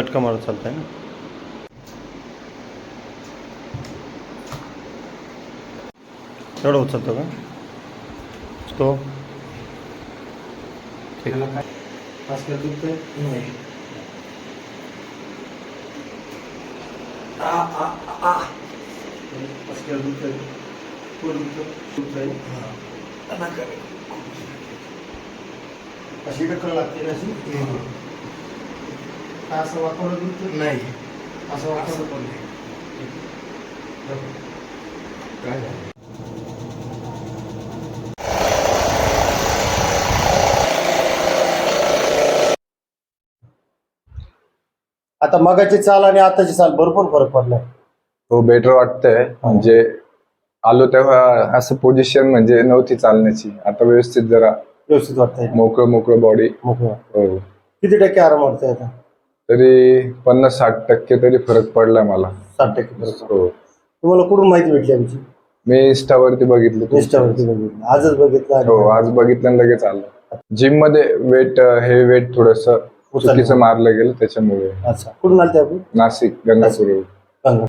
झटका मारत चालताय ना. एवढं उचलतो का तो? ठीक. अशी ढकल लागते ना अशी. असं वाकवलं नाही, असं वाकवलं पण नाही. काय झालं? आता मगाची चाल आणि आताची चाल भरपूर फरक पडलाय. हो, बेटर वाटतंय. म्हणजे आलो तेव्हा असं पोझिशन म्हणजे नव्हती चालण्याची, आता व्यवस्थित जरा व्यवस्थित वाटतंय, मोकळं बॉडी. मोकळं. हो, किती टक्के आराम वाटतंय आता? तरी 50-60% तरी फरक पडलाय मला. 60% फरक. हो, तुम्हाला कुठून माहिती भेटली आमची? मी इंस्टावरती बघितलं तुमचं. इंस्टावरती बघितलं, आजच बघितलं. हो, आज बघितलं आणि लगेच आलं. जिम मध्ये हे वेट थोडस चुकीचं मारलं गेलं त्याच्यामुळे. अच्छा, कुठून आलते आपण? नाशिक, गंगापूर.